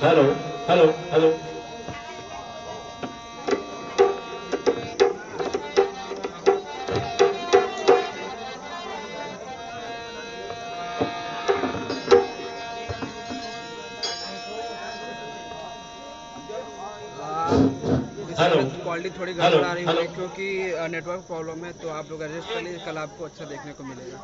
Hello hello hello quality थोड़ी गड़बड़ आ रही है क्योंकि नेटवर्क प्रॉब्लम है, तो आप लोग एडजस्ट कर लीजिए, कल आपको अच्छा देखने को मिलेगा।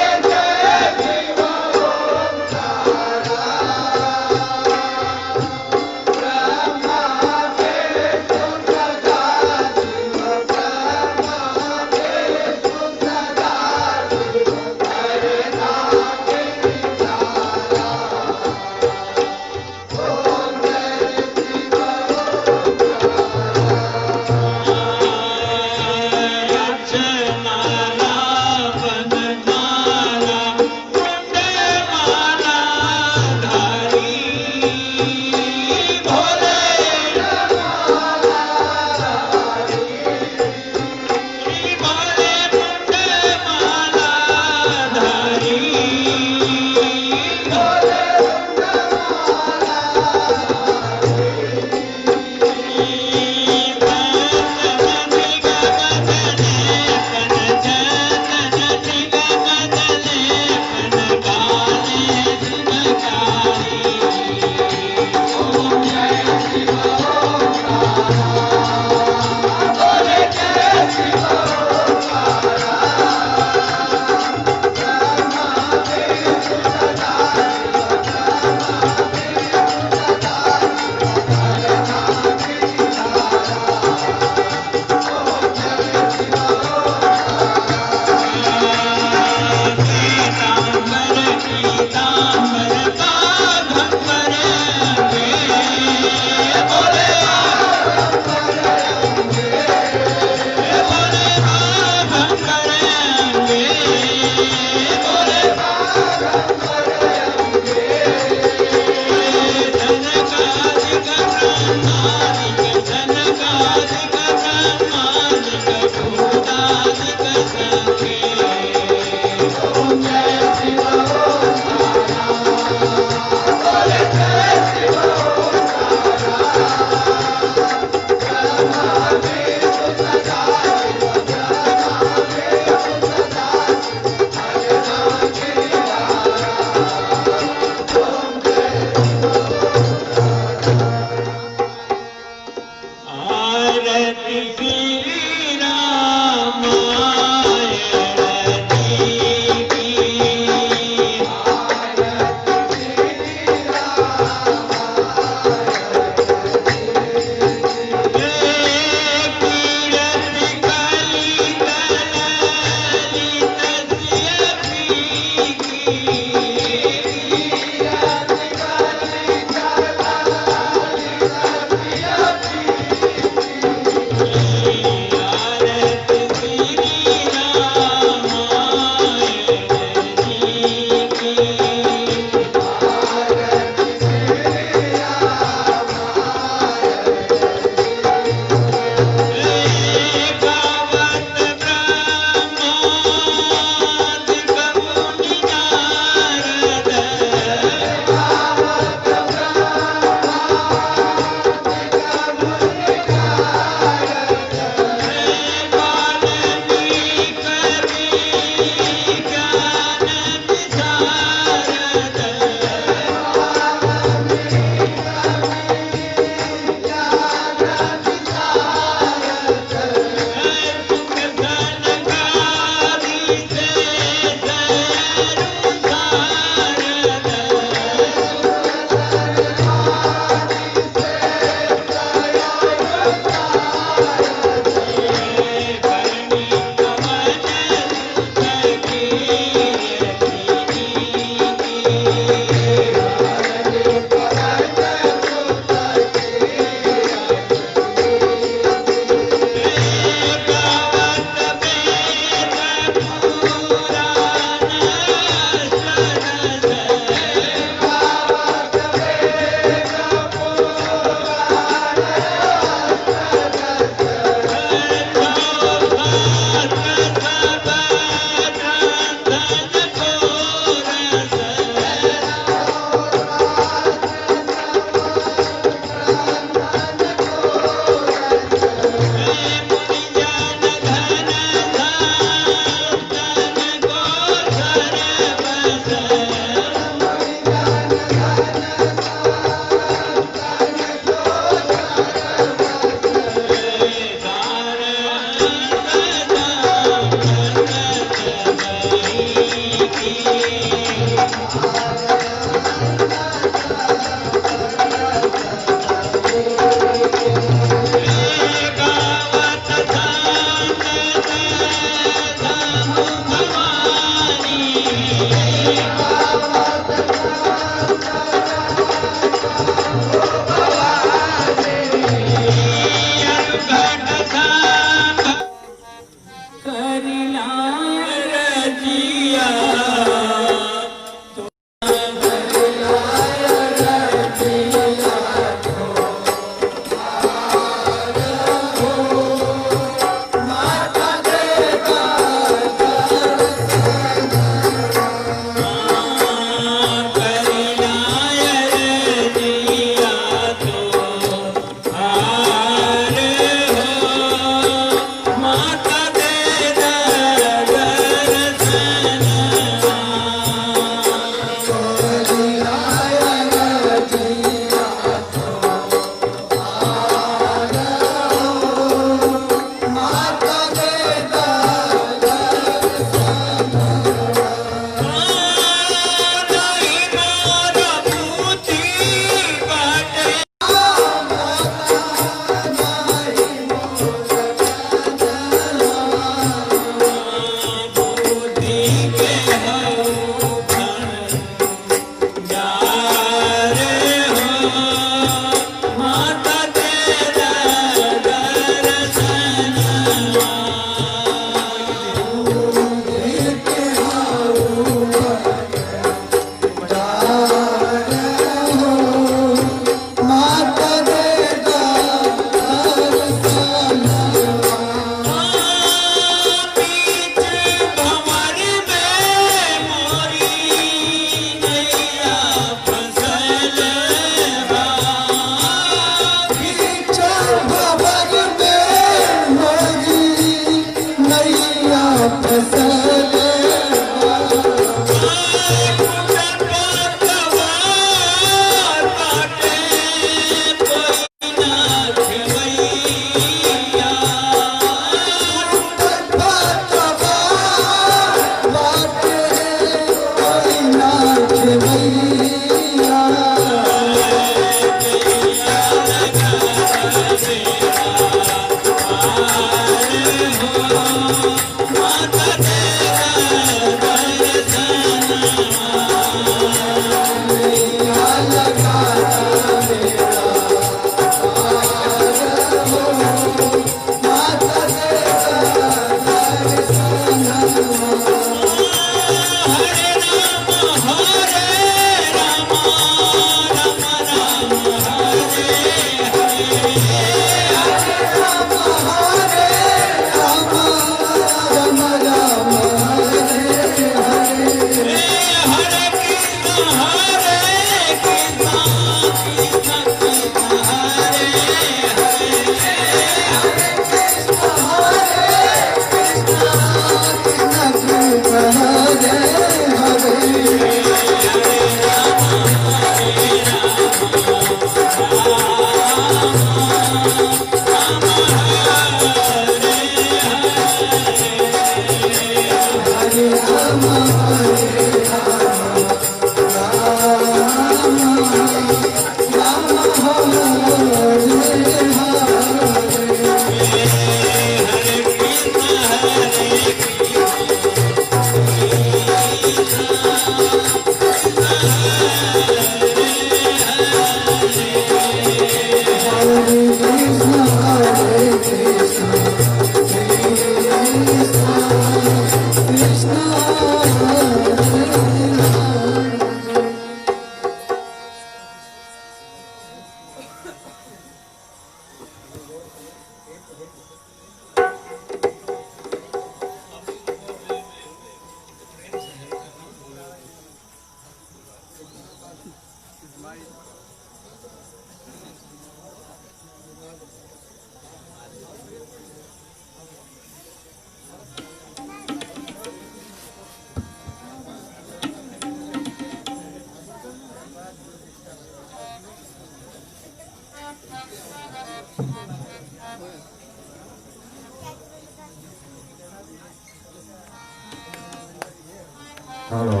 हेलो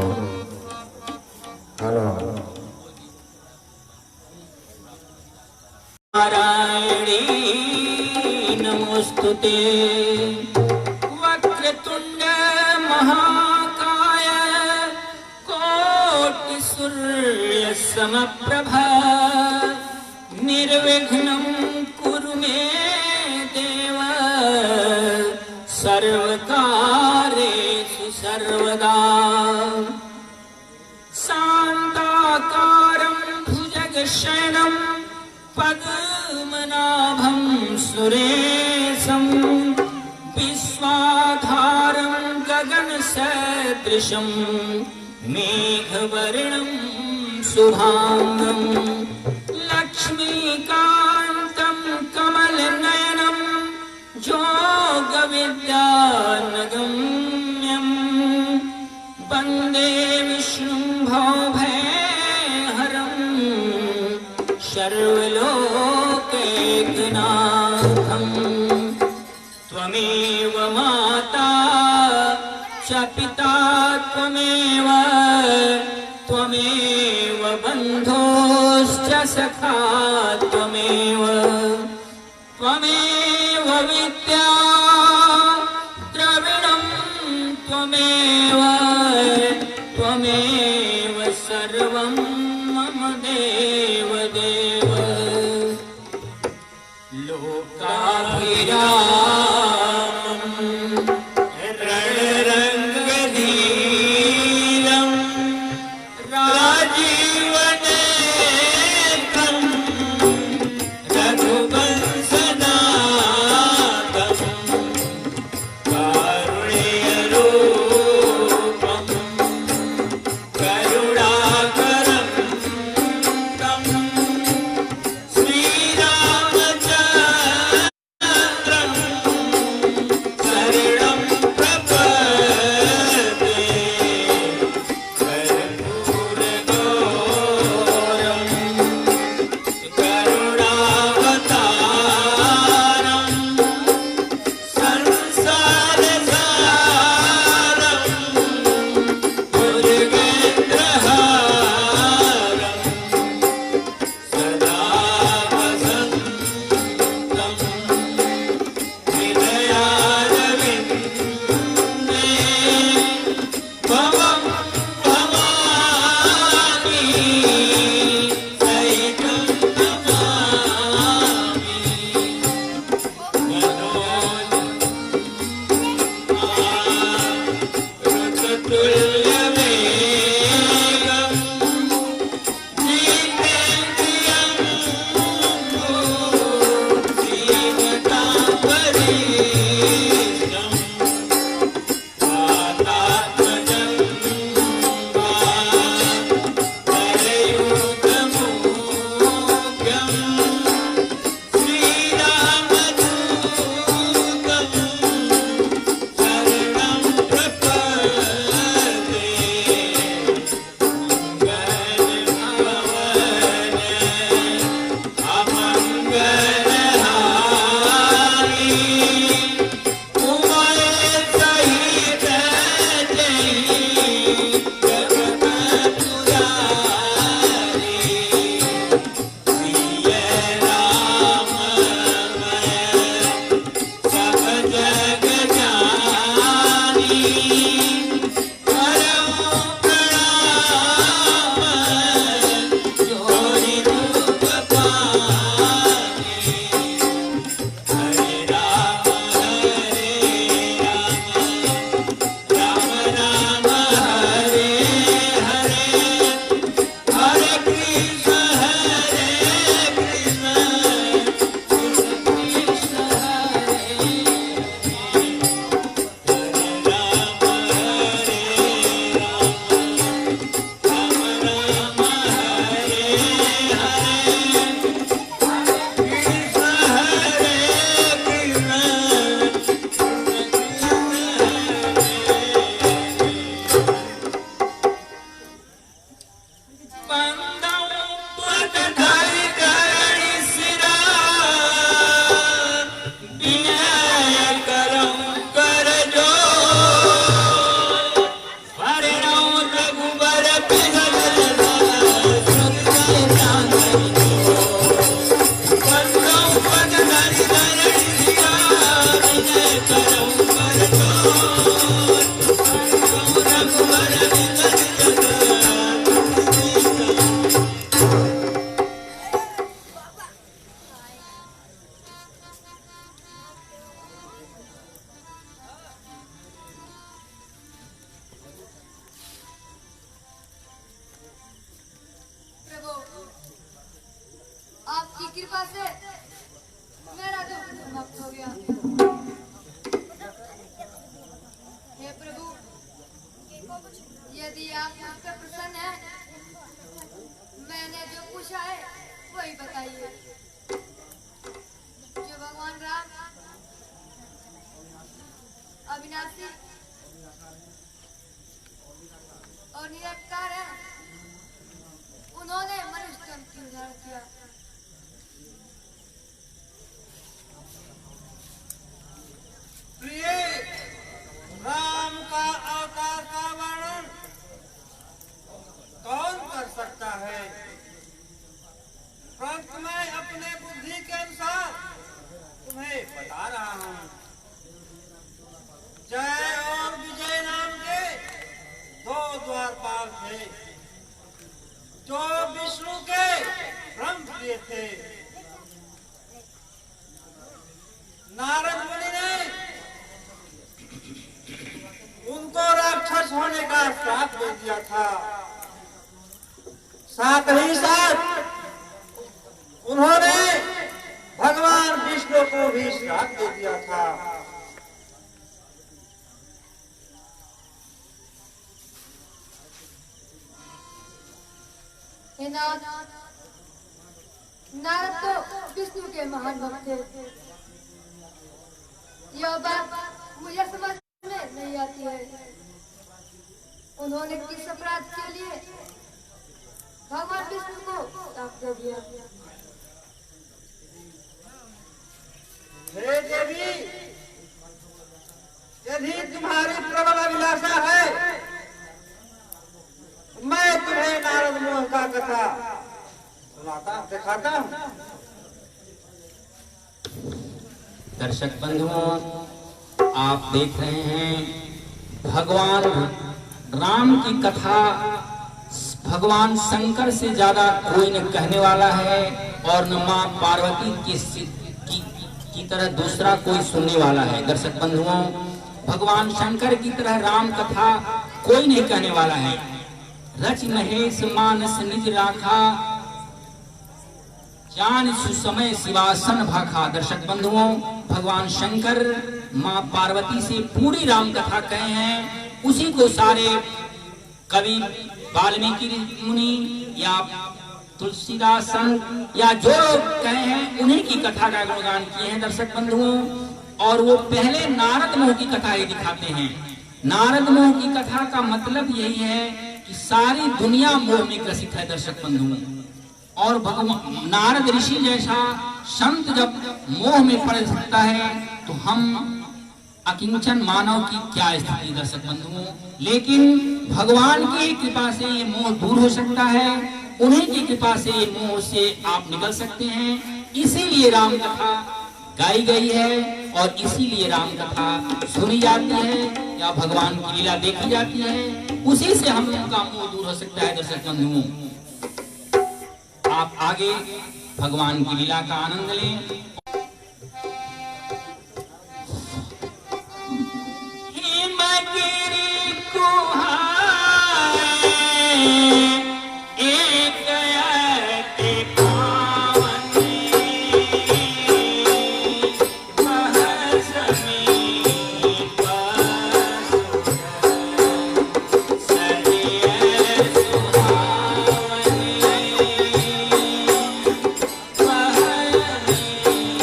हेलो नारायणी नमोस्तुते वक्रतुंड महाकाय कोटि सूर्य समप्रभा निर्विघ्नं कुरु मे देव सर्वकार सर्वदा शान्ताकारं भुजगशयनं पद्मनाभं सुरेशं विश्वाधारं गगनसदृशं मेघवर्णं शुभांगं लक्ष्मीकान्तं कमलनयनं योगविद्यानगम्यं वन्दे विष्णुं भवभयहरं सर्वलोकैकनाथं त्वमेव माता च पिता त्वमेव बन्धुश्च सखा त्वमेव विद्या द्रविणं त्वमेव सर्वं मम देवदेव लोकाभिरामं रणरङ्गधीरं राजीवनेत्रं रघुवंशनाथं कारुण्यरूपं करुणाकरं तं श्रीरामचन्द्रं शरणं प्रपद्ये कर्पूरगौरं करुणावतारं संसारसारं भुजगेन्द्रहारं सदा वसन्तं हृदयारविन्दे भवं भवानी सहितं नमामि ऋतुल्यमेघं जितेन्द्रियं श्रीमताम्बरीशं वातात्मजं परयुगमुख्यं श्रीरामदूतं शरणं प्रपद्ये अमङ्गलहारी उमयसहित जगत्पुरारी प्रिय राममय सब जग जानी करऊं प्रणाम जोरि रूप पानी हरे राम राम राम हरे हरे हरे कृष्ण कृष्ण कृष्ण हरे हरे राम राम हरे यदि आप मुझ पर प्रसन्न हैं, मैंने जो पूछा है वही बताइए। जो भगवान राम अविनाशी और निरंकार है, उन्होंने मनुष्य जन्म क्यों धारण किया? प्रिय, राम का अवतार का वर्णन कौन कर सकता है? परंतु मैं अपने बुद्धि के अनुसार तुम्हें बता रहा हूँ। जय और विजय नाम के दो द्वारपाल थे, जो विष्णु के ब्रह्म प्रिय थे। नारद मुनि ने उनको राक्षस होने का श्राप दे दिया था। साथ ही साथ उन्होंने भगवान विष्णु को भी श्राप दे दिया था। नारद तो विष्णु के महान भक्त थे। यह बात मुझे समझ में नहीं आती है। उन्होंने किस अपराध के लिए भगवान विष्णु को श्राप दे दिया? हे देवी, यदि तुम्हारी प्रबल अभिलाषा है, मैं तुम्हें नारद मुनि का कथा सुनाता दिखाता हूँ। दर्शक बंधुओं, आप देख रहे हैं भगवान राम की कथा भगवान शंकर से ज्यादा कोई न कहने वाला है और न मां पार्वती की तरह दूसरा कोई सुनने वाला है। दर्शक बंधुओं, भगवान शंकर की तरह राम कथा कोई नहीं कहने वाला है। रच महेश मानस निज राखा, जान सुसमय शिवासन भाखा। दर्शक बंधुओं, भगवान शंकर मां पार्वती से पूरी राम कथा कहे हैं। उसी को सारे कवि वाल्मीकि मुनि या तुलसीदास संत या जो कहे हैं उन्हीं की कथा का गुणगान किए हैं। दर्शक बंधुओं, और वो पहले नारद मुनि की कथा ही दिखाते हैं। नारद मुनि की कथा का मतलब यही है कि सारी दुनिया मोह में ग्रसित है। दर्शक बंधुओं, और भगवान नारद ऋषि जैसा संत जब मोह में पड़ सकता है तो हम अकिंचन मानव की क्या स्थिति। दर्शक बंधुओं, लेकिन भगवान की कृपा से ये मोह दूर हो सकता है। उन्हीं की कृपा से ये मोह से आप निकल सकते हैं। इसीलिए राम कथा गाई गई है और इसीलिए राम कथा सुनी जाती है या भगवान की लीला देखी जाती है। उसी से हम उनका मोह दूर हो सकता है। दर्शक बंधुओं, आप आगे भगवान की लीला का आनंद लें। हिमगिरी कुहाए एक अति पावन महसमीप सरिय सुहावनी महसमीप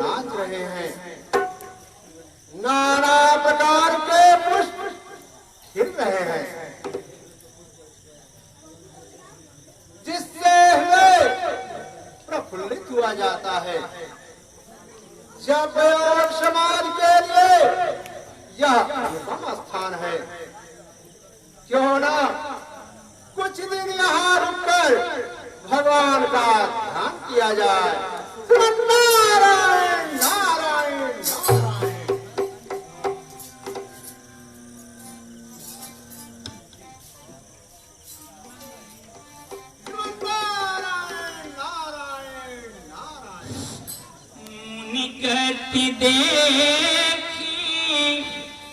नाच रहे हैं। नाना प्रकार के पुष्प खिल रहे हैं, जिससे हृदय प्रफुल्लित हुआ जाता है। जब और समाज के लिए यह अनुपम स्थान है, क्यों ना कुछ दिन यहाँ रुककर भगवान का ध्यान किया जाए। नारायण नारायण नारायण। नारायण नारायण नारायण। निकट देखी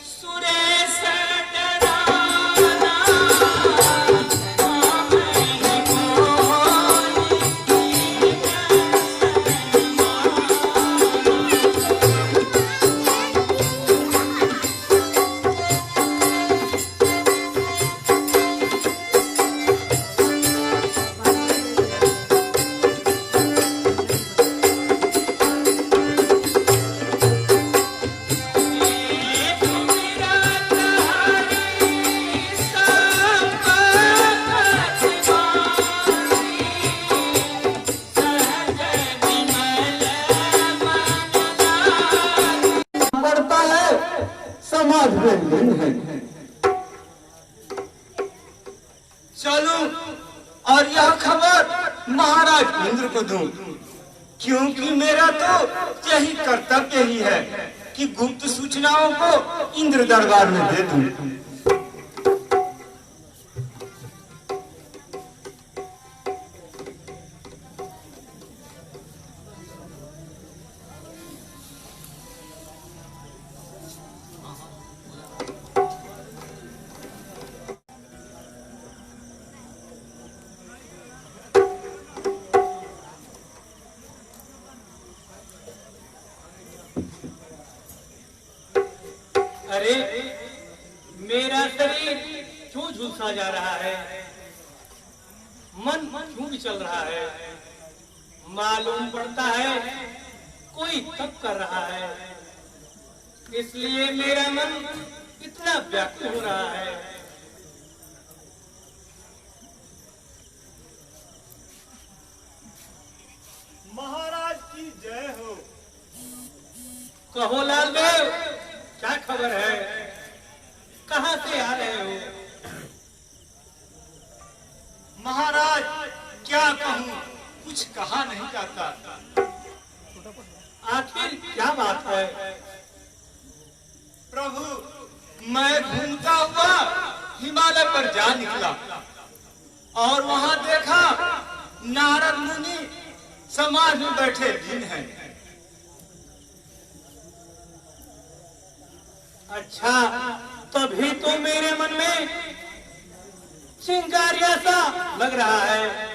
सुरेश डराना, पड़ता है, समाज में लीन है। चलूं और यह खबर महाराज इंद्र को दूं, क्योंकि मेरा तो यही कर्तव्य ही है कि गुप्त सूचनाओं को इंद्र दरबार में दे दूं। अरे मेरा शरीर क्यों झुलसा जा रहा है, मन क्यों विचल रहा है। मालूम पड़ता है कोई तप कर रहा है, इसलिए मेरा मन इतना व्याकुल हो रहा है। महाराज की जय हो। कहो लाल देव, क्या खबर है, कहां से आ रहे हो। महाराज क्या कहूँ, कुछ कहा नहीं जाता। आखिर क्या बात है। प्रभु, मैं घूमता हुआ हिमालय पर जा निकला और वहां देखा नारद मुनि समाज में बैठे लीन हैं। अच्छा, तभी तो मेरे मन में चिंगारिया सा लग रहा है।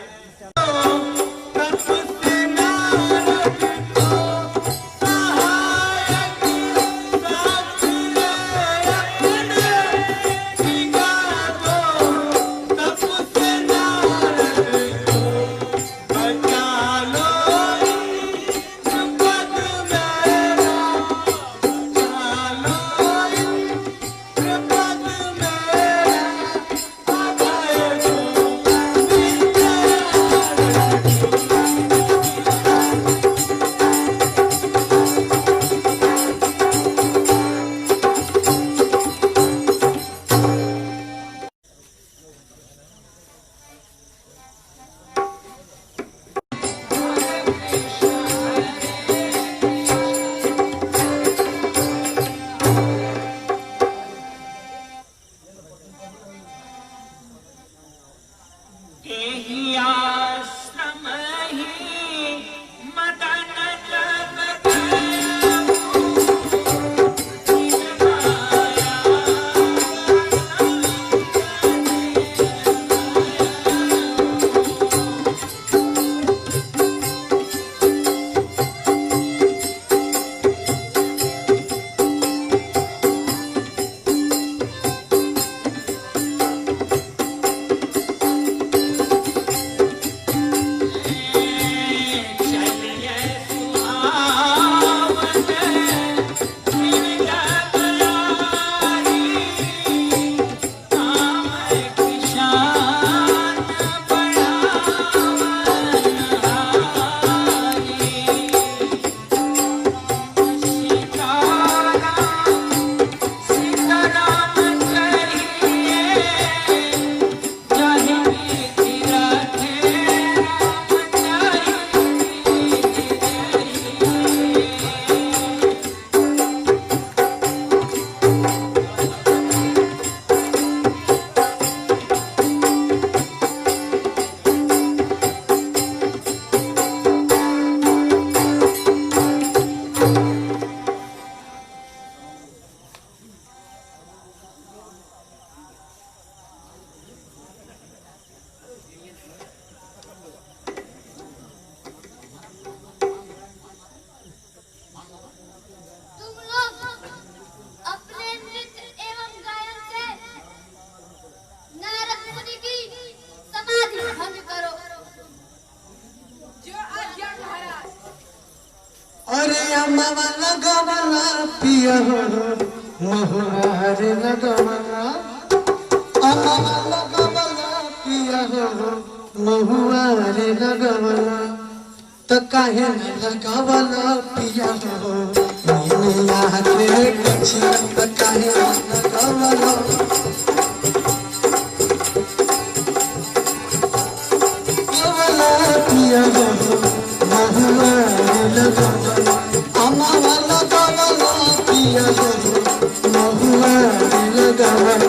अरे अम्मा लगवला पिया हो महुआ रे लगवला अम्मा लगवला पिया हो महुआ रे लगवला तो काहे न लगवला पिया हो मिया के गछिया तो काहे न लगवला पिया हो महुआ रे लगवला अम्मा लगवला पिया हो महुआ रे लगवला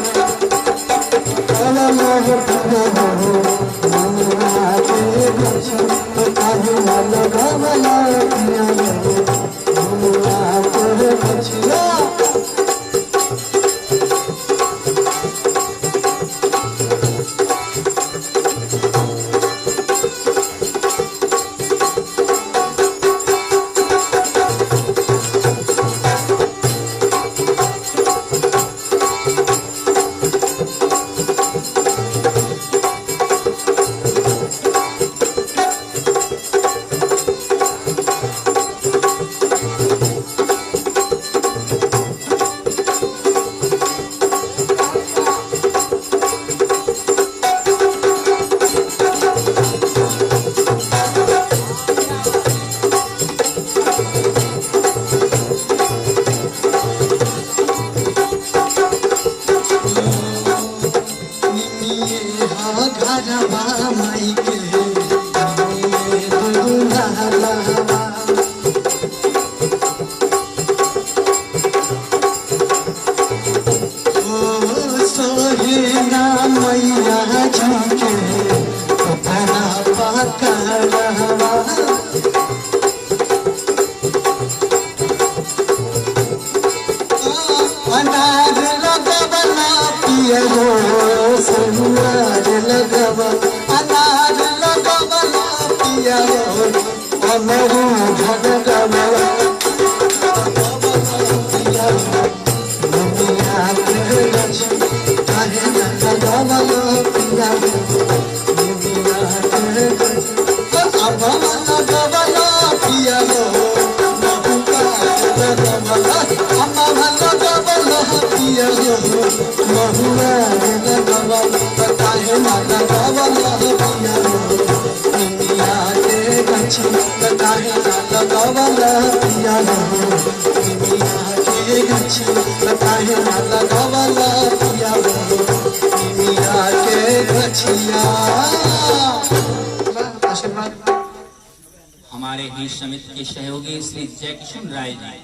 हमारे ही समिति के सहयोगी श्री जयकिशन राय जी,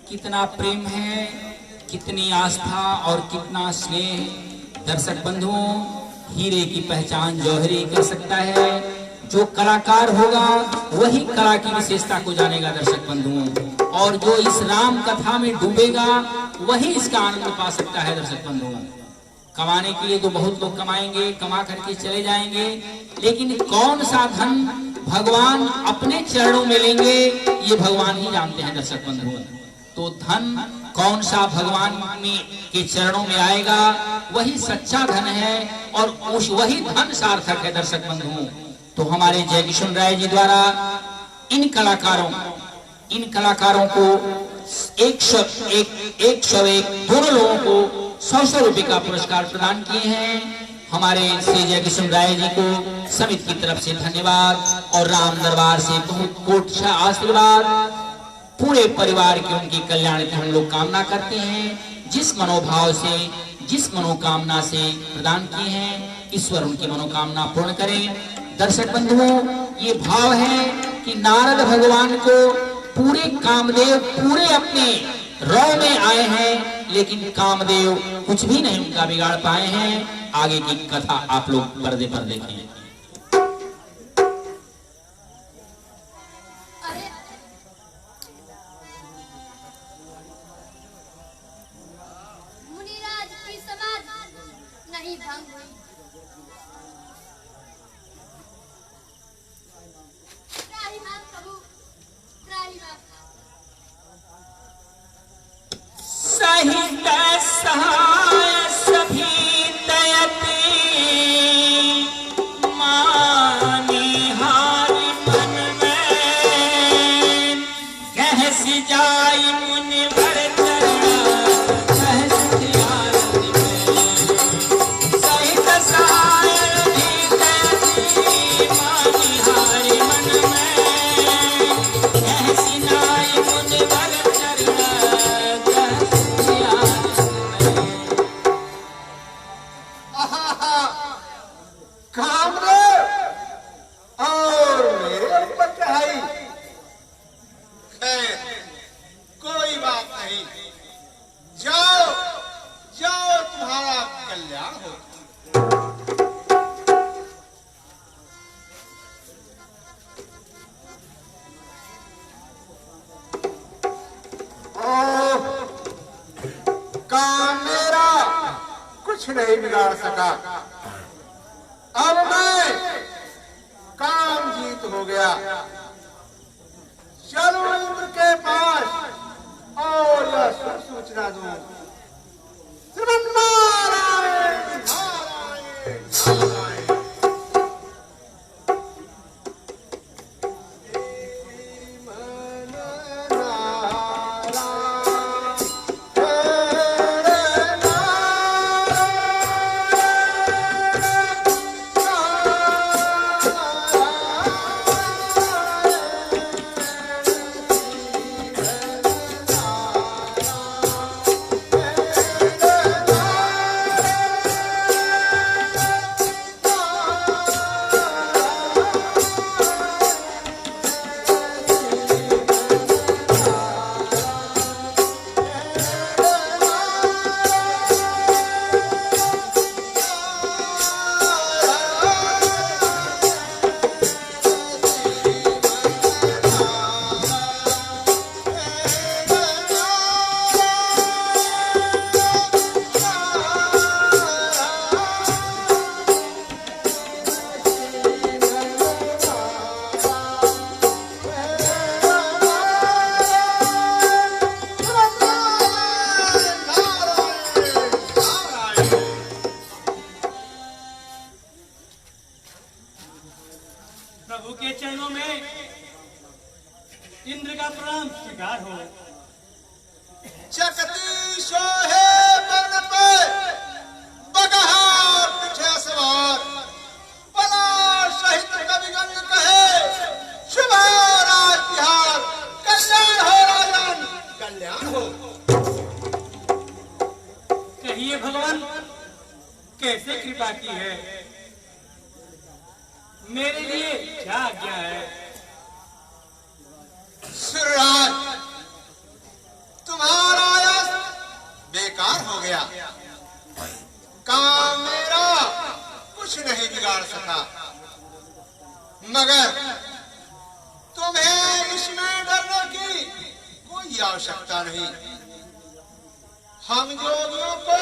कितना प्रेम है, कितनी आस्था और कितना स्नेह। दर्शक बंधुओं, हीरे की पहचान जौहरी कर सकता है। जो कलाकार होगा वही कला की विशेषता को जानेगा दर्शक बंधुओं, और जो इस राम कथा में डूबेगा वही इसका आनंद पा सकता है दर्शक बंधुओं। कमाने के लिए तो बहुत लोग कमाएंगे, कमा करके चले जाएंगे, लेकिन कौन सा धन भगवान अपने चरणों में लेंगे ये भगवान ही जानते हैं दर्शक बंधुओं। तो धन कौन सा भगवान के चरणों में आएगा वही सच्चा धन है, और उस वही धन सार्थक है दर्शक बंधुओं। तो हमारे जयकिशन राय जी द्वारा इन कलाकारों को 101 दोनों लोगों को 100 रुपए का पुरस्कार प्रदान किए हैं। हमारे श्री जयकिशन राय जी को समिति की तरफ से धन्यवाद, और राम दरबार से बहुत कोट आशीर्वाद। पूरे परिवार के उनकी कल्याण की हम लोग कामना करते हैं। जिस मनोभाव से, जिस मनोकामना से प्रदान किए हैं, ईश्वर उनकी मनोकामना पूर्ण करें। दर्शक बंधुओं, ये भाव है कि नारद भगवान को पूरे कामदेव पूरे अपने रौ में आए हैं, लेकिन कामदेव कुछ भी नहीं उनका बिगाड़ पाए हैं। आगे की कथा आप लोग पर्दे पर देखें। मुनिराज की समाधि नहीं भंग हुई। त्राहिमाम प्रभु, त्राहिमाम। सहित सहाय सभी दयते मानी हारि मन में, कहसी जाई मुनिवर चरणा कहसी आरती में सहित सहाय भीतरी मानी हारी मन में कहसी नाई मुनिवर चरणा कहसी आरती में। कामदेव और मेरे ऊपर चढ़ाई। खैर कोई बात नहीं, जाओ जाओ, तुम्हारा कल्याण हो। काम मेरा कुछ नहीं बिगाड़ सका। अब मैं काम जीत हो गया। चलो इंद्र के पास और यह सब सूचना दूं। श्रीमन्नारायण नारायण नारायण। प्रभु के चरणों में इंद्र का प्रणाम स्वीकार हो। जगदीश है बन पे बगहा पीछे सवार, बला सहित कविगण कहे शुभ राज बिहार। कल्याण हो राजन, कल्याण हो। कहिए भगवान कैसे कृपा की है, मेरे लिए क्या आज्ञा है। श्रीराज, तुम्हारा यश बेकार हो गया। काम मेरा कुछ नहीं बिगाड़ सका, मगर तुम्हें इसमें डरने की कोई आवश्यकता नहीं। हम योगियों को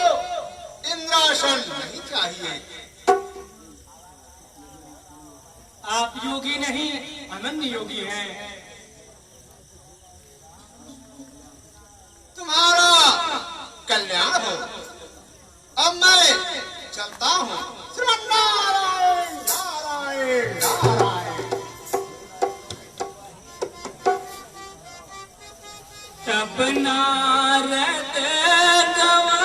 इंद्रासन नहीं चाहिए। आप योगी नहीं अनन्य योगी हैं। तुम्हारा कल्याण हो। अब मैं चलता हूँ। श्रीमन्नारायण नारायण नारायण। तब नारद गवन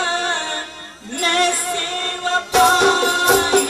ने शिव पाई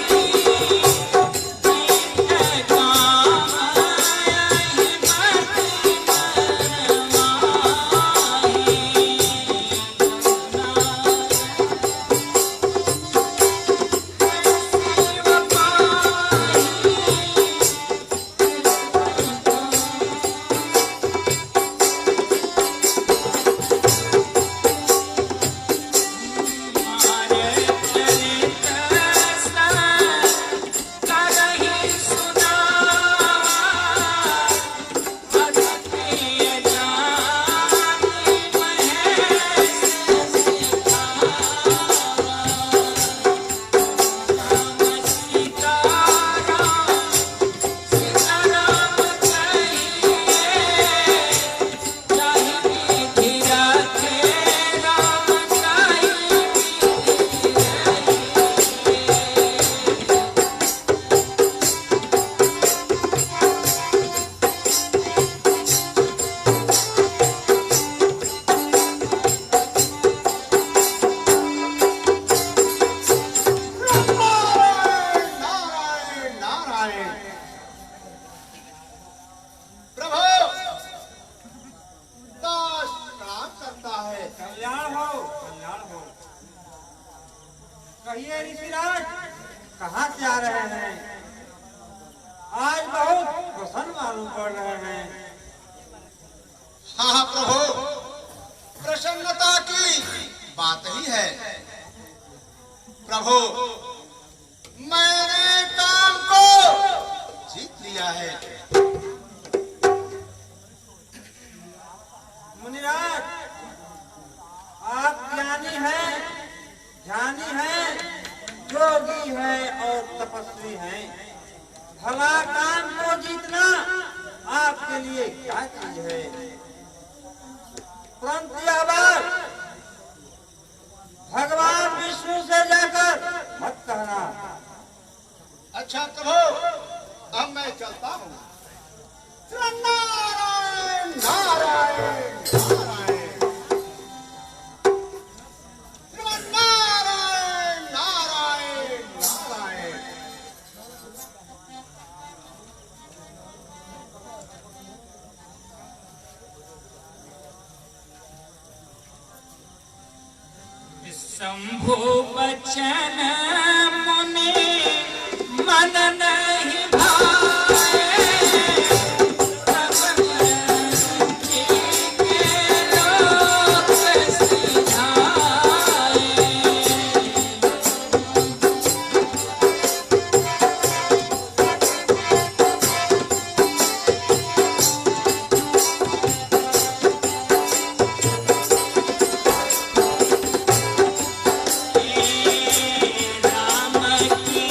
कल्याण हो, कल्याण हो। कहिए ऋषिराज, कहाँ से आ रहे हैं? आज बहुत प्रसन्न मालूम पड़ रहे हैं। हाँ प्रभु, प्रसन्नता की बात ही है। प्रभु, मैंने काम को जीत लिया है। मुनिराज, आप ज्ञानी हैं, ध्यानी हैं, योगी हैं और तपस्वी हैं। भला काम को जीतना आपके लिए क्या चीज है? परंतु यह बात भगवान विष्णु से जाकर मत कहना। अच्छा प्रभु, अब मैं चलता हूँ। नारायण नारायण नारायण, नारायण नारायण नारायण। शंभो बचन मुनि मन नहीं भाए, तब के लोक सिधाए। राम की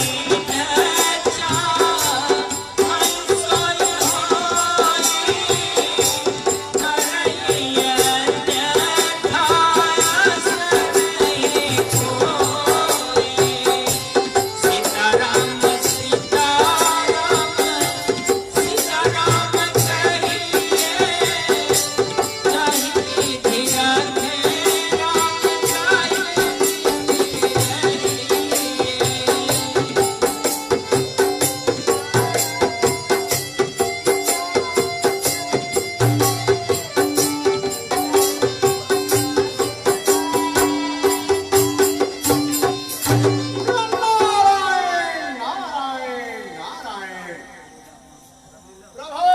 रचा हंसोई होई, करैया देखाया सनहि कोई। सीताराम सीताराम सीताराम कहिए, जाहि धीरा धीरा जाहि नारायण नारायण नारायण। प्रभु,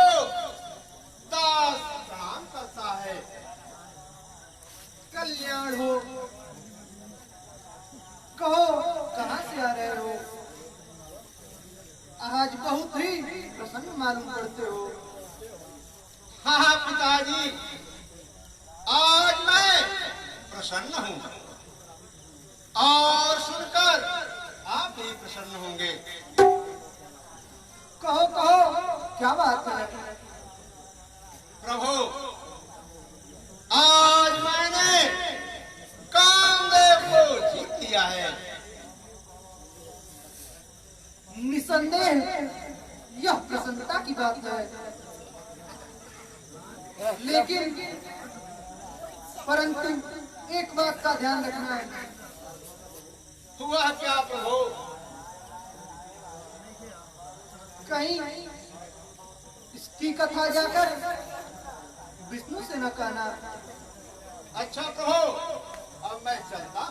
दास प्रणाम करता है। कल्याण हो। कहो, कहाँ से आ रहे हो? आज बहुत ही प्रसन्न मालूम करते हो। हाँ पिताजी, आज मैं प्रसन्न हूँ और सुनकर आप भी प्रसन्न होंगे। कहो कहो, क्या बात है? प्रभु, आज मैंने कामदेव को जीत लिया है। निसंदेह यह प्रसन्नता की बात है, लेकिन परंतु एक बात का ध्यान रखना है। हुआ क्या प्रभु? कहीं इसकी कथा जाकर विष्णु से न कहना। अच्छा प्रभु, अब मैं चलता।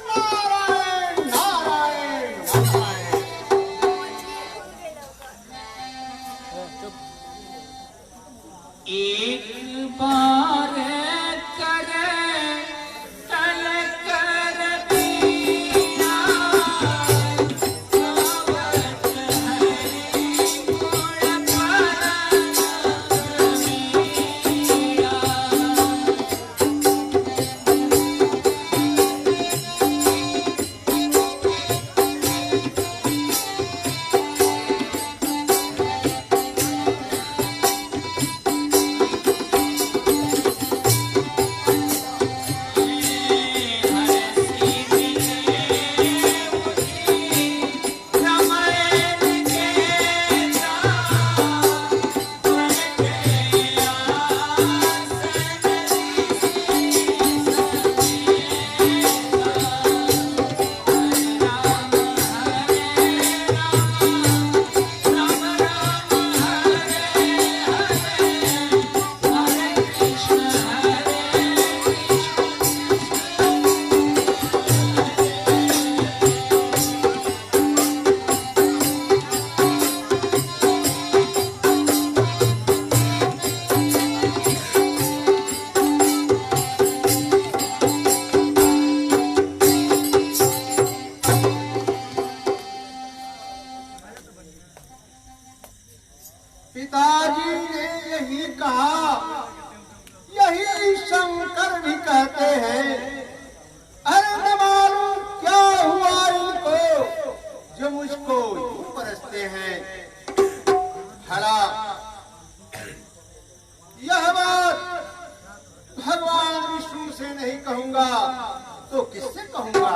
नारायण नारायण नारायण। एक बार करे तल कर दीना, गावत हरि गुण परम मीरा। यही शंकर भी कहते हैं। अरे न मालूम क्या हुआ इनको जो मुझको यूं परसते हैं। भला यह बात भगवान विष्णु से नहीं कहूंगा तो किससे कहूंगा?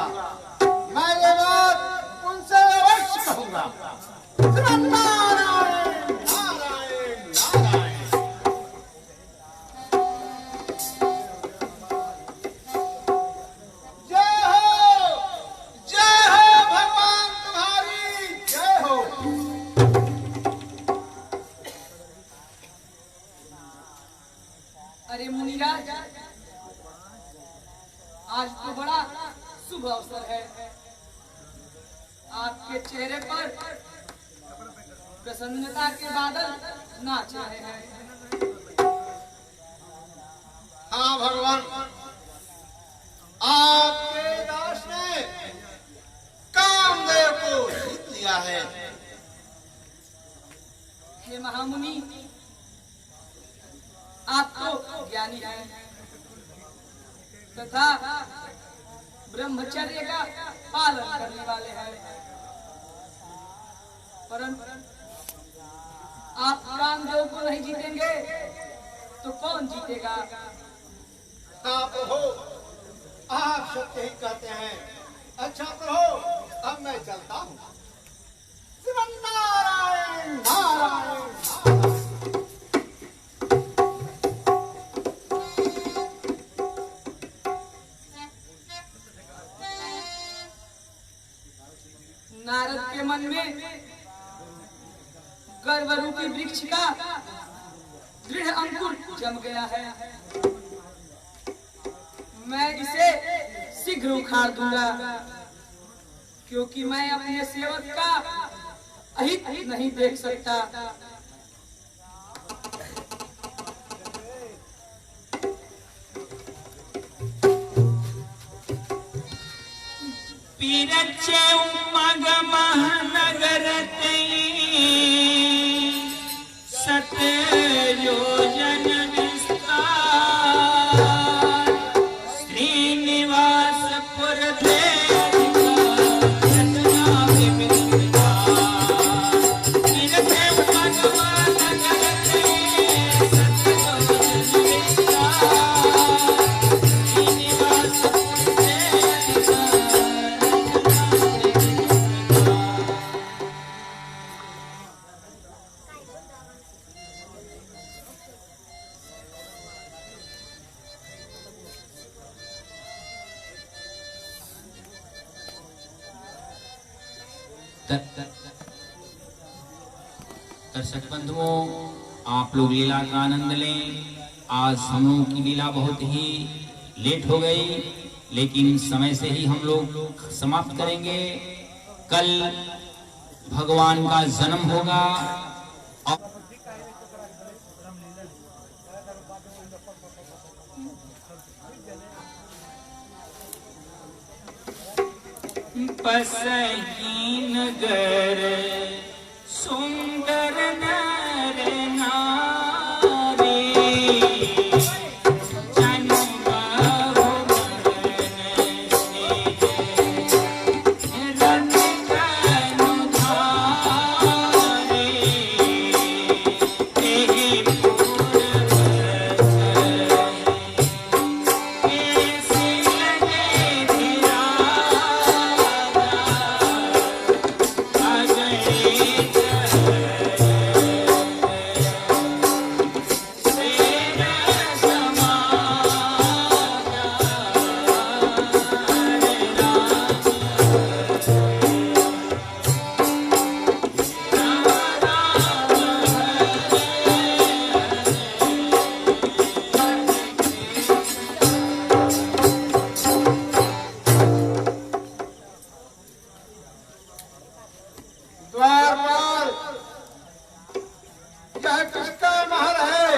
मैं ये बात उनसे अवश्य कहूंगा। नारायण नारायण नारायण। जय हो भगवान तुम्हारी जय हो। अरे मुनिराज, आज तो बड़ा शुभ अवसर है। आपके चेहरे पर प्रसन्नता के बादल नाच रहे हैं। हाँ भगवान, आपके दास ने कामदेव को जीत लिया है। हे महामुनि, आप तो ज्ञानी हैं तथा ब्रह्मचर्य का पालन करने वाले हैं, परंतु आप कामदेव को नहीं जीतेंगे तो कौन जीतेगा? हाँ प्रभु, आप सत्य ही कहते हैं। अच्छा प्रभु, अब मैं चलता हूँ। श्रीमन नारायण नारायण नारायण। नारद के मन में गर्वरूपी वृक्ष का दृढ़ अंकुर जम गया है। मैं इसे शीघ्र उखाड़ दूंगा, क्योंकि मैं अपने सेवक का अहित नहीं देख सकता। पीरचे उमग महानगर सत योजन विस्तार श्रीनिवासपुर दर्शक बंधुओं, आप लोग लीला का आनंद लें। आज हम लोगों की लीला बहुत ही लेट हो गई, लेकिन समय से ही हम लोग समाप्त करेंगे। कल भगवान का जन्म होगा। पसही नगर सुंदर नर नारी जनु बहु मन से रन कनु धारी तेहि पूर्वज कैसी लगे धीरा द्वार पर यह किसका महल है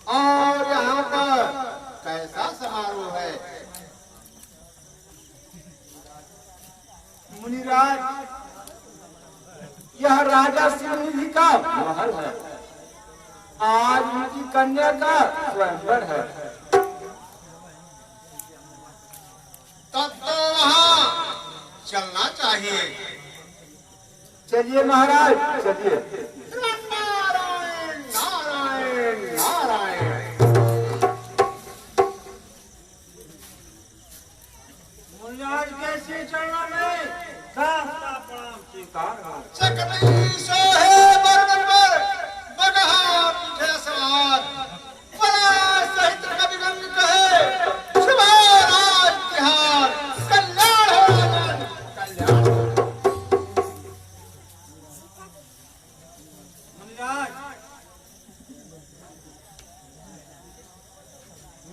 और यहाँ पर कैसा समारोह है? मुनिराज, यह राजा सिंह का महल है आज उनकी कन्या का स्वयंवर है। तब तो वहाँ चलना चाहिए। चलिए महाराज, चलिए। नारायण नारायण नारायण। मुनिराज कैसे चलना में साहब प्रणाम स्वीकार। सकनी सोहे बरन पर बगहा पीछे सवार। बड़ा सहित कवि गंग कहे शुभाराज तिहार। कल्याण हो राजन कल्याण। मुनिराज,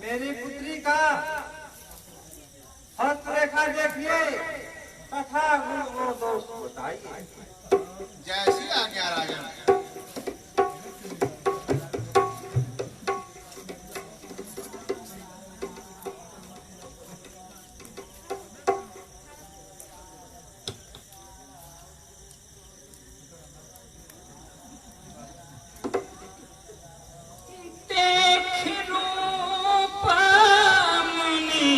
मेरी पुत्री का हस्तरेखा देखिए तथा गुण और दोष बताइए। जैसी आज्ञा राजन। देख रूप मुनि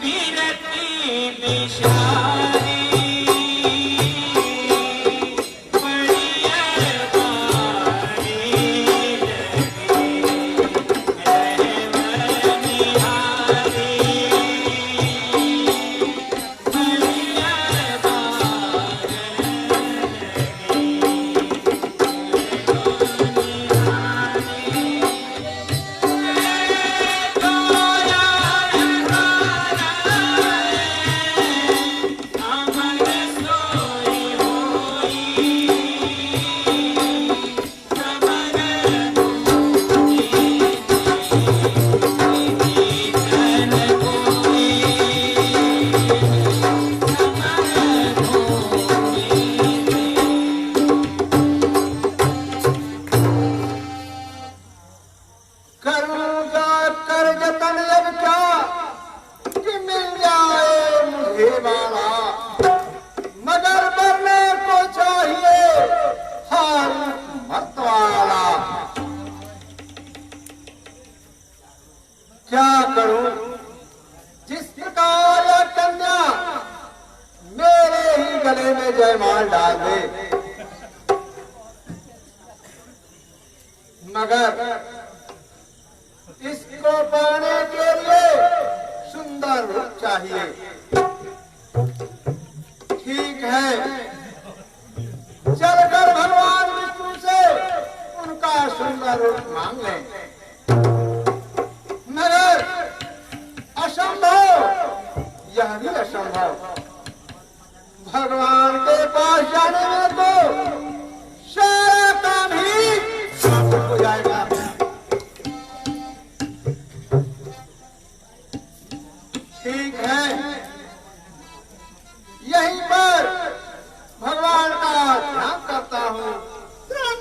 बिरती बिषारी क्या करूं? जिस प्रकार यह कन्या मेरे ही गले में जयमाल डाल दे, मगर इसको पाने के लिए सुंदर रूप चाहिए। ठीक है, चलकर भगवान विष्णु से उनका सुंदर रूप मांग लें। मगर असंभव, यह भी असंभव। भगवान के पास जाने में तो सारा काम ही समाप्त हो जाएगा। ठीक है, यहीं पर भगवान का ध्यान करता हूँ।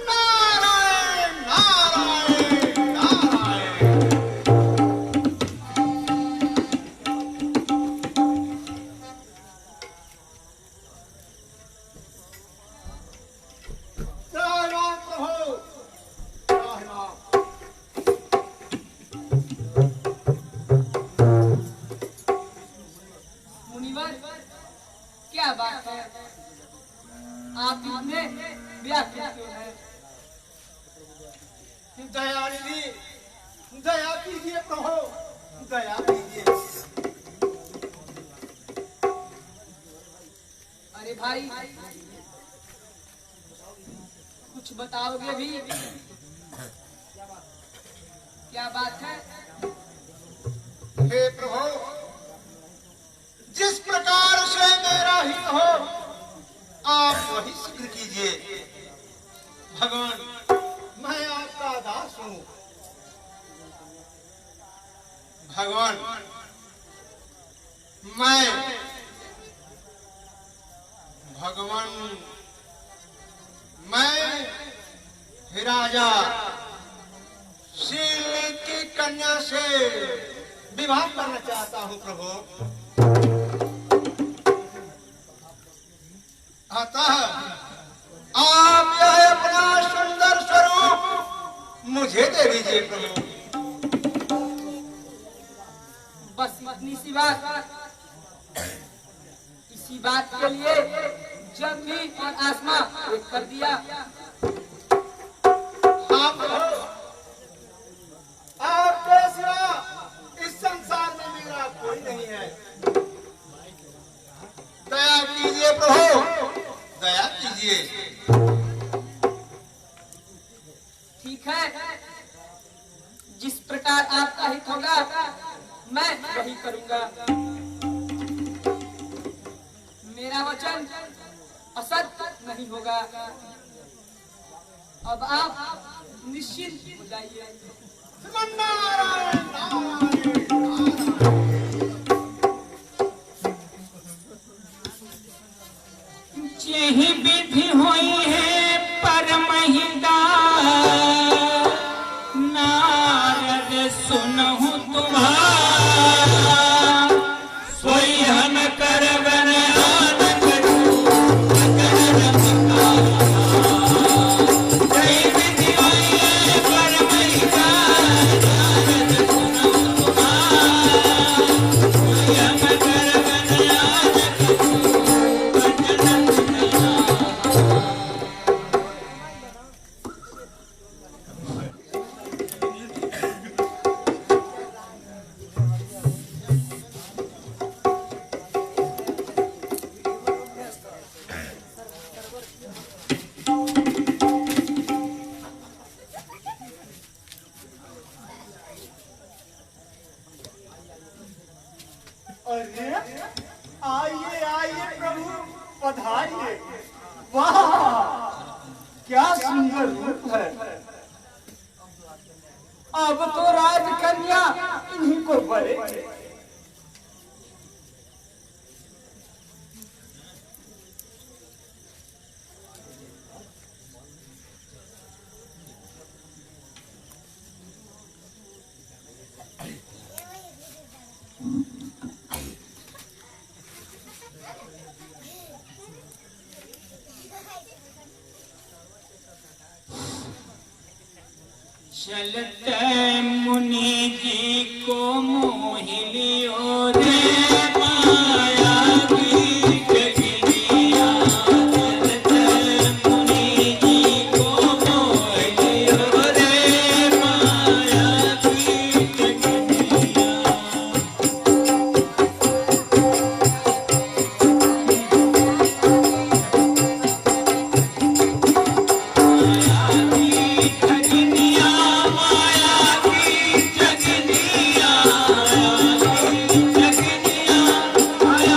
नारायण नारायण नारायण। जय राम प्रभु, जय राम। मुनिवर, क्या बात है? आप इतने व्याकुल क्यों हैं? दयानिधि, दया कीजिए प्रभु, दया कीजिए। अरे भाई, कुछ बताओगे भी? क्या बात है? हे प्रभु, जिस प्रकार से मेरा हित हो आप वही शीघ्र कीजिए। भगवान, मैं आपका दास हूँ। भगवान, मैं हे राजा शील की कन्या से विवाह करना चाहता हूँ प्रभु। अतः आप यह अपना सुंदर स्वरूप मुझे दे दीजिए प्रभु। बस इतनी सी बात। इसी बात के लिए जमीन और आसमां एक कर दिया। हाँ प्रभु, आपके सिवा इस संसार में मेरा कोई नहीं है। दया कीजिए प्रभु, दया कीजिए। ठीक है, जिस प्रकार आपका हित होगा मैं वही करूंगा। मेरा वचन असत्य नहीं होगा। अब आप निश्चिंत हो जाइए। नारायण, नारायण, यही विधि हुई है परमहिदा नारद सुनहु तुम्हारा सोई हम करवन आनंद यही विधि हुई है परमहिदा नारद सुनहु तुम्हारा सोई हम करवन अरे आइए आइए प्रभु पधारिए। वाह क्या सुंदर रूप है। अब तो राजकन्या इन्हीं को बड़े। चलते मुनि जी को मोह लियो रे माया की जगनिया चलते मुनि जी को मोह लियो रे माया की जगनिया माया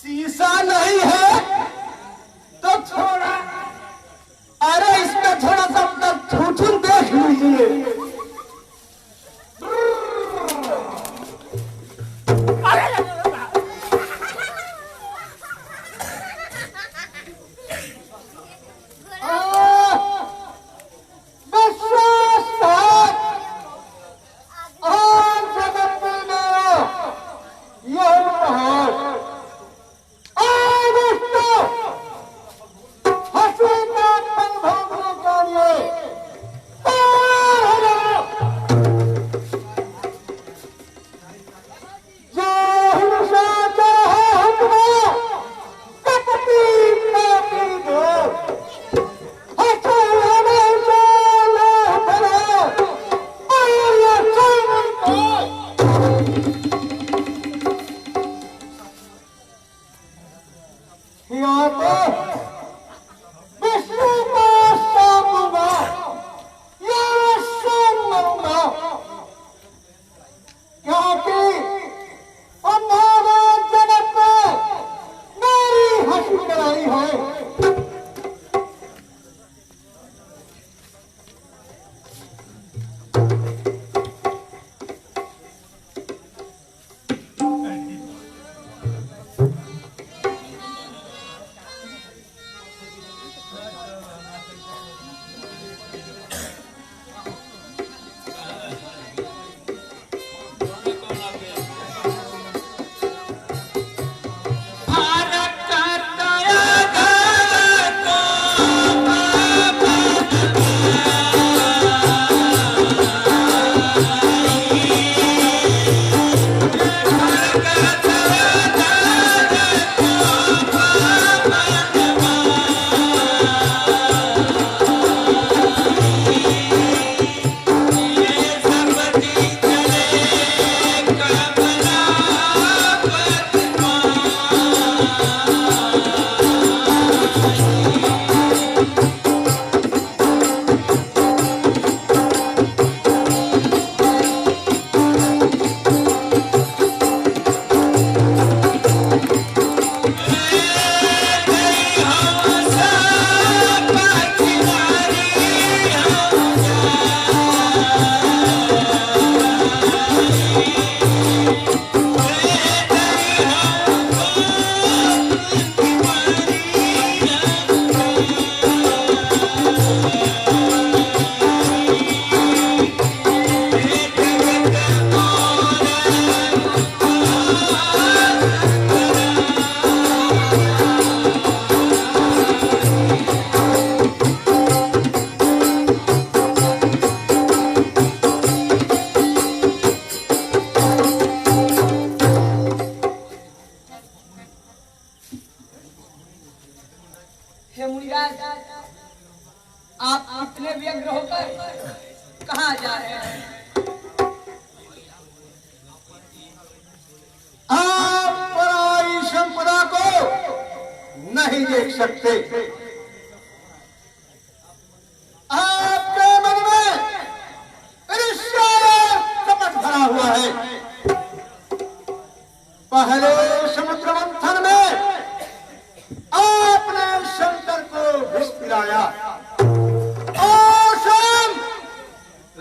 शीशा नहीं है तो थोड़ा, अरे इसमें थोड़ा सा थूथुन देख लीजिए। हे मुनिराज, आप इतने व्यग्र होकर कहाँ जा रहे हैं? आप पराई संपदा को नहीं देख सकते। आपके मन में ईर्ष्या और कपट भरा हुआ है। पहले समुद्र मंथन में आपने शंकर को विष पिलाया और स्वयं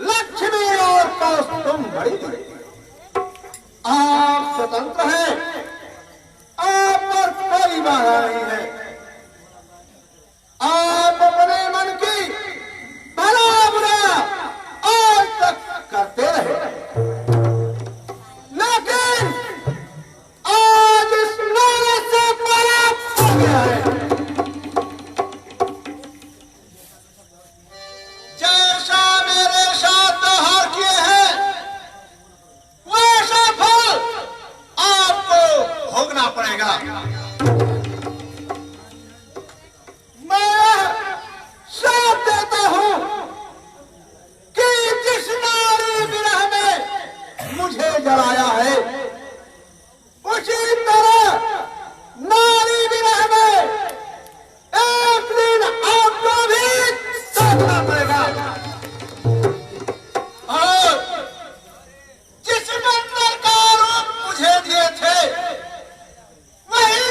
लक्ष्मी और कौस्तुभ बड़ी थी। आप स्वतंत्र हैं, आप पर कोई बाधा नहीं है। आप अपने मन की भला बुरा आज तक करते रहे, लेकिन आज इस नारे से परास्त हो गया है। जैसा मेरे साथ व्यवहार किए हैं वैसा फल आपको भोगना पड़ेगा। मैं साथ देता हूं कि जिस नारी विरह में मुझे जलाया है उसी तरह नारी विरह में एक दिन आपको भी सोचना पड़ेगा। और जिस मंत्र का रूप मुझे दिए थे वही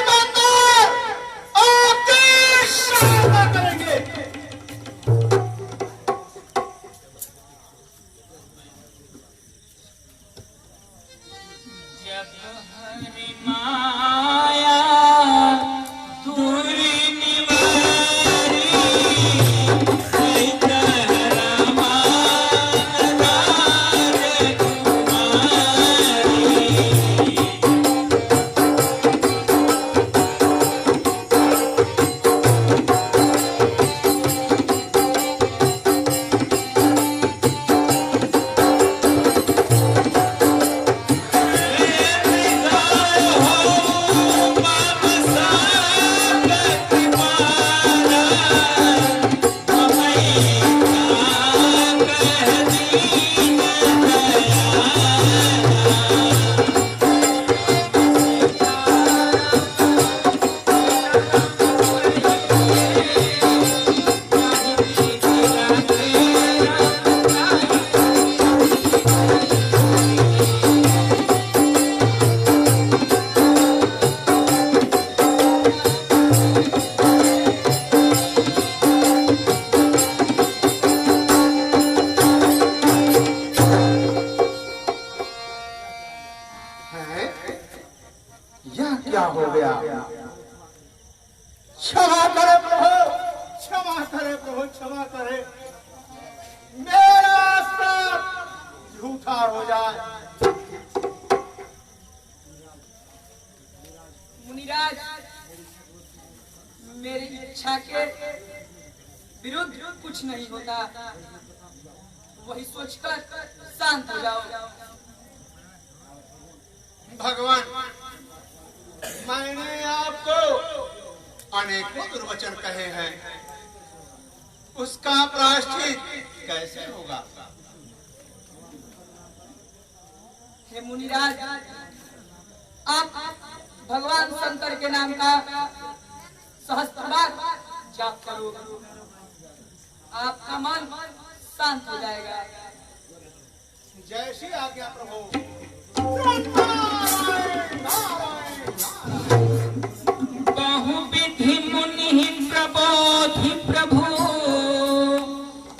माया दूरी निवारी सहित रमान यह क्या हो गया? क्षमा करे प्रभु, क्षमा करे प्रभु, क्षमा करे। मेरा सब झूठा हो जाए। मुनिराज, मेरी इच्छा के विरुद्ध कुछ नहीं होता, वही सोचकर शांत हो जाओ। भगवान, मैंने आपको अनेकों दुर्वचन कहे हैं, उसका प्रायश्चित कैसे होगा? हे मुनिराज, आप भगवान शंकर के नाम का सहस्त्रबार जाप करो, आपका मन शांत हो जाएगा। जैसी आज्ञा प्रभु। बहुविधि मुनि प्रबोधि प्रभु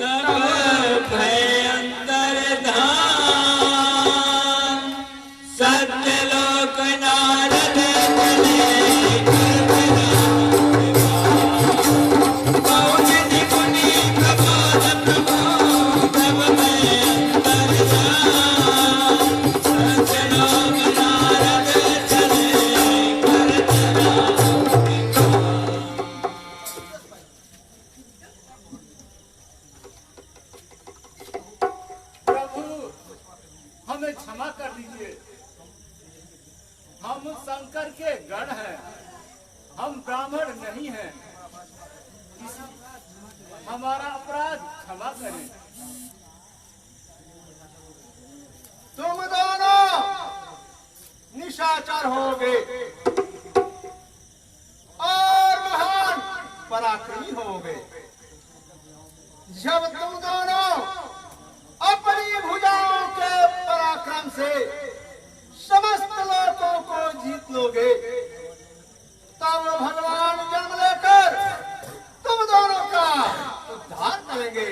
कर भय अंदर धाम सत्यलोक नारद बहुविधि मुनि प्रबोध प्रभु कर भय अंदर धाम सत्यलोक नारद चले कर प्रभु, हमें क्षमा कर दीजिए। हम शंकर के गण हैं, हम ब्राह्मण नहीं हैं। हमारा अपराध क्षमा करें। तुम दोनों निशाचर होगे और महान पराक्रमी होगे। जब तुम दोनों अपनी भुजाओं के पराक्रम से समस्त लोगों को जीत लोगे, तब भगवान जन्म लेकर तुम दोनों का उद्धार करेंगे।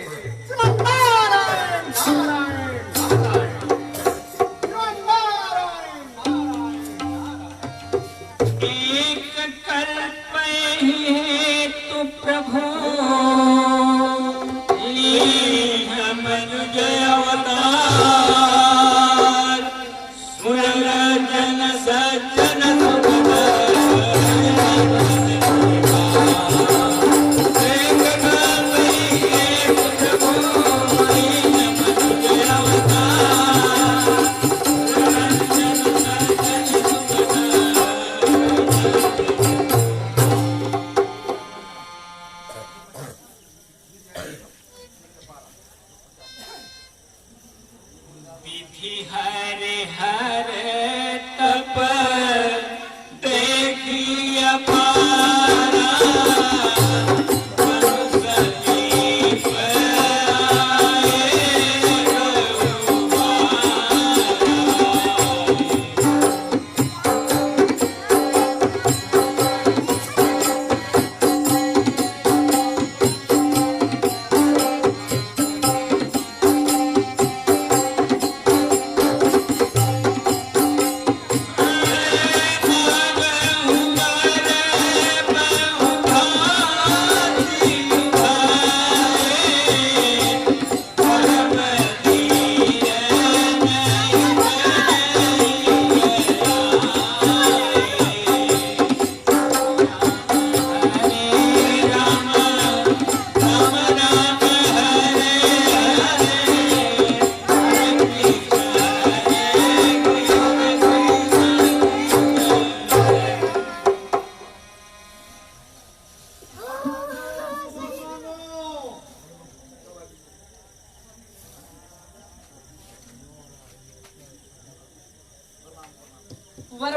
नारायण नारायण नारायण नारायण नारायण। एक कल्प हेतु प्रभु लीन मनुज अवतार सुर जन सज्जन सुख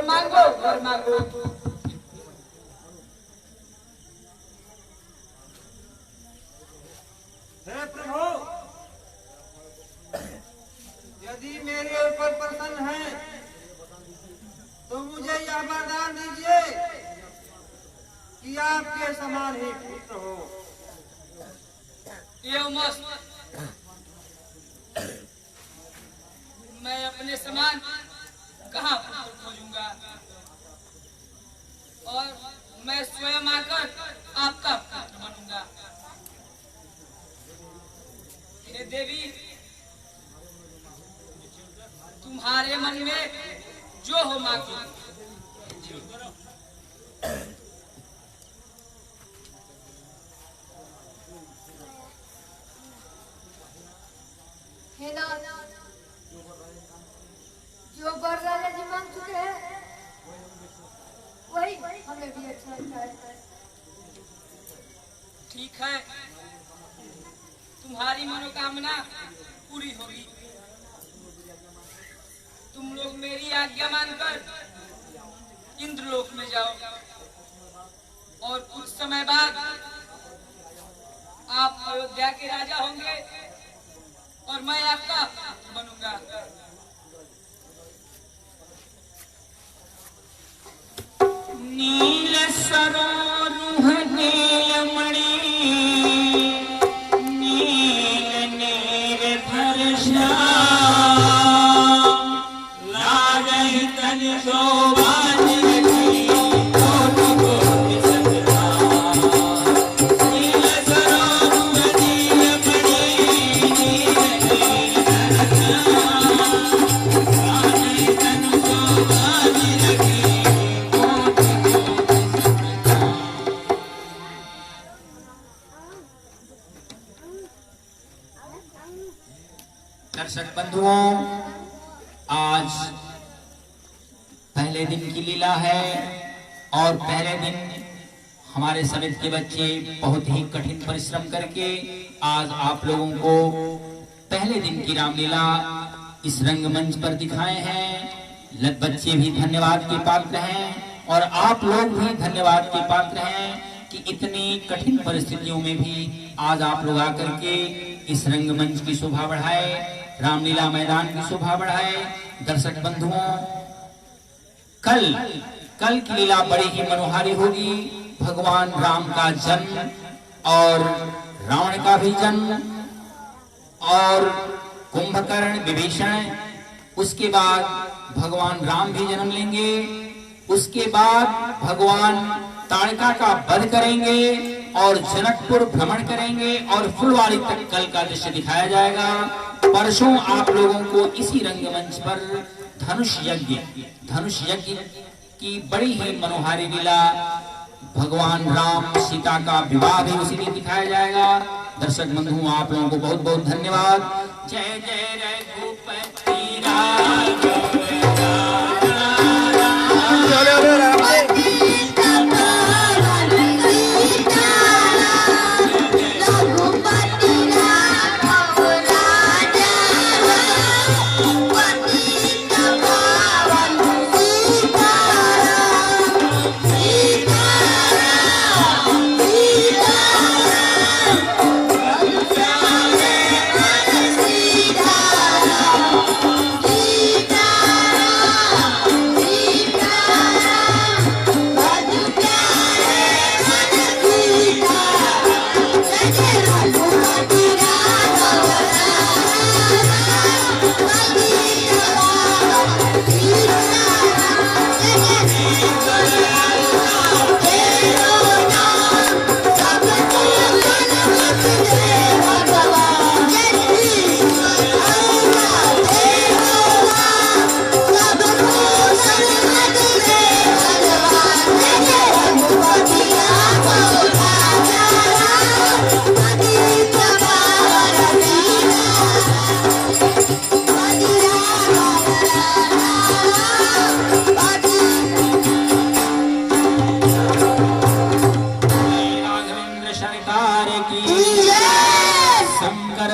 मांगो वर मांगो। हे प्रभु, यदि मेरे ऊपर प्रसन्न है तो मुझे यह वरदान दीजिए कि आपके समान ही पुत्र हो। ये मस्त, मैं अपने समान कहाँ पुत्र खोजूंगा और मैं स्वयं आकर आपका पुत्र बनूंगा। हे देवी, तुम्हारे मन में जो हो मांगो। है ना, जो वर राजा जी मांग चुके हैं वही हमें भी अच्छा लगता है। ठीक है, तुम्हारी मनोकामना पूरी होगी। तुम लोग मेरी आज्ञा मानकर इंद्रलोक में जाओ और कुछ समय बाद आप अयोध्या के राजा होंगे और मैं आपका पुत्र बनूंगा। नील सरोरुह नीलमणि नील निर्भर श्याम लागहि तन शोभान रखी कोटि कोटि सतनाम। नील सरोरुह नीलमणि नील निर्भर श्याम लागहि तन शोभान रखी। दर्शक बंधुओं, आज पहले दिन की लीला है और पहले दिन हमारे समिति के बच्चे बहुत ही कठिन परिश्रम करके आज आप लोगों को पहले दिन की रामलीला इस रंगमंच पर दिखाए हैं। बच्चे भी धन्यवाद के पात्र हैं और आप लोग भी धन्यवाद के पात्र हैं कि इतनी कठिन परिस्थितियों में भी आज आप लोग आकर के इस रंगमंच की शोभा बढ़ाए, रामलीला मैदान की शोभा बढ़ाए। दर्शक बंधुओं, कल की लीला बड़ी ही मनोहारी होगी। भगवान राम का जन्म और रावण का भी जन्म और कुंभकर्ण विभीषण, उसके बाद भगवान राम भी जन्म लेंगे, उसके बाद भगवान ताड़का का वध करेंगे और जनकपुर भ्रमण करेंगे और फुलवाड़ी तक कल का दृश्य दिखाया जाएगा। परसों आप लोगों को इसी रंगमंच पर धनुष यज्ञ की बड़ी ही मनोहारी लीला, भगवान राम सीता का विवाह भी उसी दिन दिखाया जाएगा। दर्शक बंधुओं, आप लोगों को बहुत बहुत धन्यवाद। जय जय रघुपति राघव।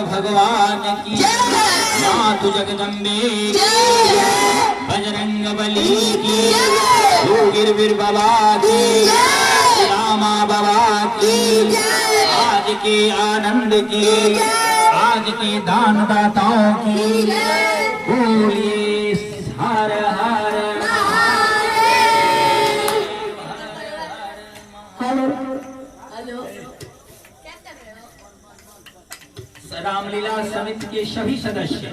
भगवान की, मातु जगदम्बे बजरंग बली की, योगिर वीर बाबा की, रामा बाबा की, आज के आनंद की, आज के दानदाताओं की, बोलिए हर हर हेलो क्या कर रहे हो? रामलीला समिति के सभी सदस्य